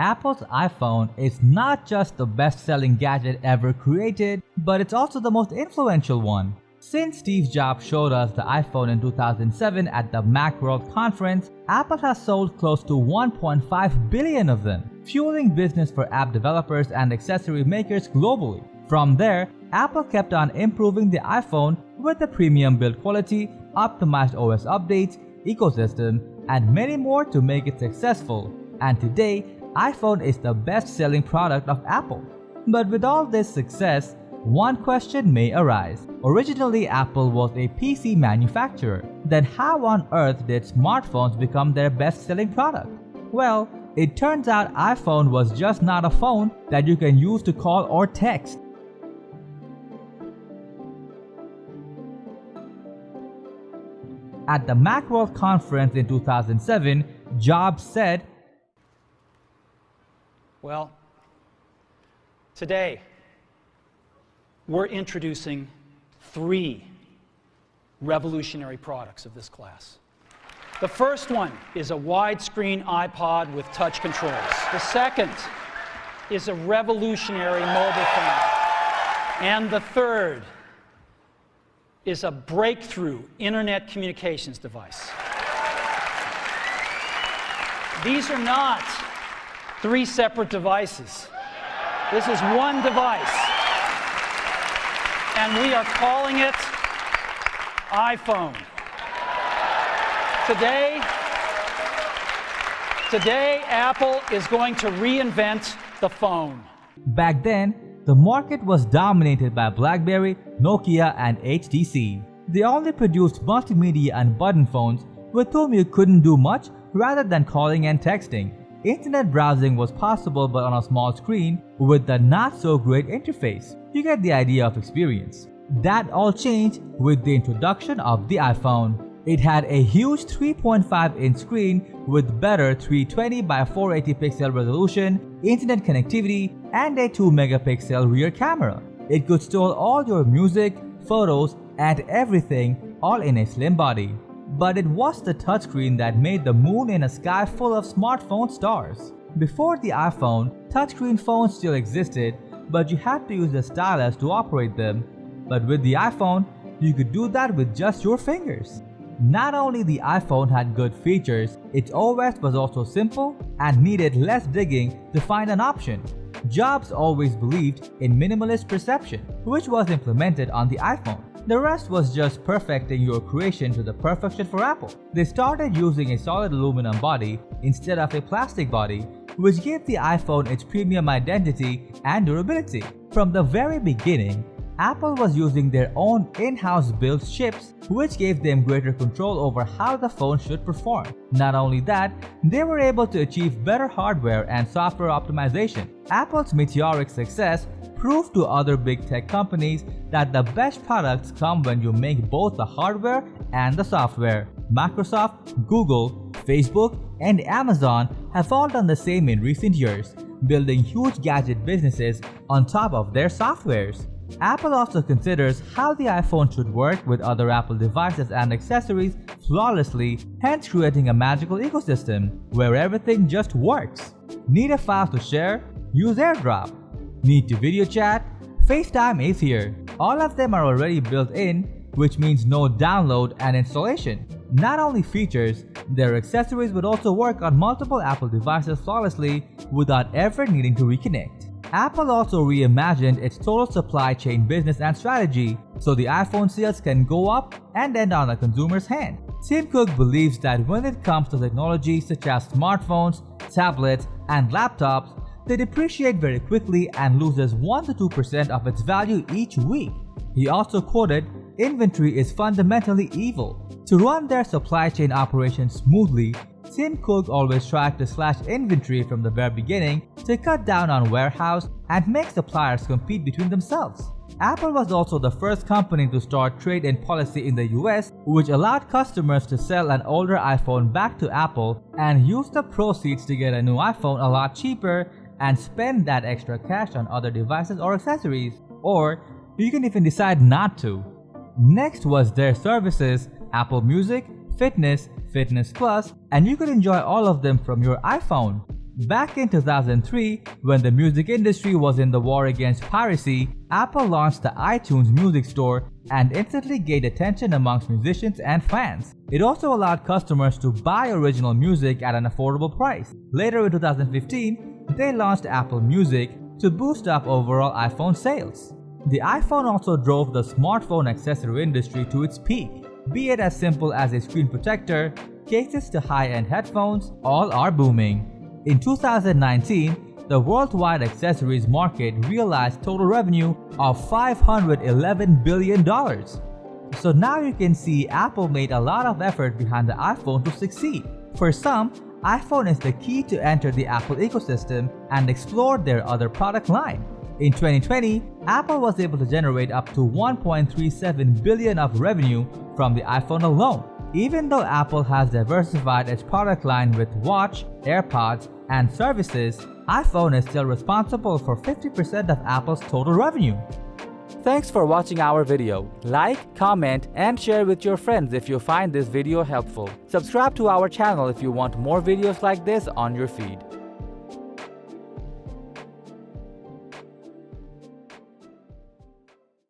Apple's iPhone is not just the best-selling gadget ever created, but it's also the most influential one. Since Steve Jobs showed us the iPhone in 2007 at the Macworld conference, Apple has sold close to 1.5 billion of them, fueling business for app developers and accessory makers globally. From there, Apple kept on improving the iPhone with the premium build quality, optimized OS updates, ecosystem, and many more to make it successful. And today, iPhone is the best-selling product of Apple. But with all this success, one question may arise. Originally, Apple was a PC manufacturer. Then how on earth did smartphones become their best-selling product? Well, it turns out iPhone was just not a phone that you can use to call or text. At the Macworld conference in 2007, Jobs said, "Well, today we're introducing 3 revolutionary products of this class. The first one is a widescreen iPod with touch controls. The second is a revolutionary mobile phone. And the third is a breakthrough internet communications device." These are not 3 separate devices. This is one device. And we are calling it iPhone. Today, Apple is going to reinvent the phone. Back then, the market was dominated by BlackBerry, Nokia, and HTC. They only produced multimedia and button phones with whom you couldn't do much rather than calling and texting. Internet browsing was possible but on a small screen with a not-so-great interface. You get the idea of experience. That all changed with the introduction of the iPhone. It had a huge 3.5-inch screen with better 320 by 480 pixel resolution, internet connectivity, and a 2-megapixel rear camera. It could store all your music, photos, and everything all in a slim body. But it was the touchscreen that made the moon in a sky full of smartphone stars. Before the iPhone, touchscreen phones still existed, but you had to use a stylus to operate them. But with the iPhone, you could do that with just your fingers. Not only the iPhone had good features, its OS was also simple and needed less digging to find an option. Jobs always believed in minimalist perception, which was implemented on the iPhone. The rest was just perfecting your creation to the perfection for Apple. They started using a solid aluminum body instead of a plastic body, which gave the iPhone its premium identity and durability. From the very beginning, Apple was using their own in-house built chips, which gave them greater control over how the phone should perform. Not only that, they were able to achieve better hardware and software optimization. Apple's meteoric success proved to other big tech companies that the best products come when you make both the hardware and the software. Microsoft, Google, Facebook, and Amazon have all done the same in recent years, building huge gadget businesses on top of their softwares. Apple also considers how the iPhone should work with other Apple devices and accessories flawlessly, hence creating a magical ecosystem where everything just works. Need a file to share? Use AirDrop. Need to video chat? FaceTime is here. All of them are already built in, which means no download and installation. Not only features, their accessories would also work on multiple Apple devices flawlessly without ever needing to reconnect. Apple also reimagined its total supply chain business and strategy, so the iPhone sales can go up and end on the consumer's hand. Tim Cook believes that when it comes to technology such as smartphones, tablets, and laptops, they depreciate very quickly and loses 1 to 2% of its value each week. He also quoted, "Inventory is fundamentally evil. To run their supply chain operations smoothly, Tim Cook always tried to slash inventory from the very beginning to cut down on warehouse and make suppliers compete between themselves." Apple was also the first company to start trade-in policy in the US, which allowed customers to sell an older iPhone back to Apple and use the proceeds to get a new iPhone a lot cheaper and spend that extra cash on other devices or accessories. Or you can even decide not to. Next was their services, Apple Music, Fitness, Fitness Plus, and you could enjoy all of them from your iPhone. Back in 2003, when the music industry was in the war against piracy, Apple launched the iTunes Music Store and instantly gained attention amongst musicians and fans. It also allowed customers to buy original music at an affordable price. Later in 2015, they launched Apple Music to boost up overall iPhone sales. The iPhone also drove the smartphone accessory industry to its peak. Be it as simple as a screen protector, cases to high-end headphones, all are booming. In 2019, the worldwide accessories market realized total revenue of $511 billion. So now you can see Apple made a lot of effort behind the iPhone to succeed. For some, iPhone is the key to enter the Apple ecosystem and explore their other product line. In 2020, Apple was able to generate up to $1.37 billion of revenue from the iPhone alone. Even though Apple has diversified its product line with Watch, AirPods, and services, iPhone is still responsible for 50% of Apple's total revenue. Thanks for watching our video. Like, comment, and share with your friends if you find this video helpful. Subscribe to our channel if you want more videos like this on your feed.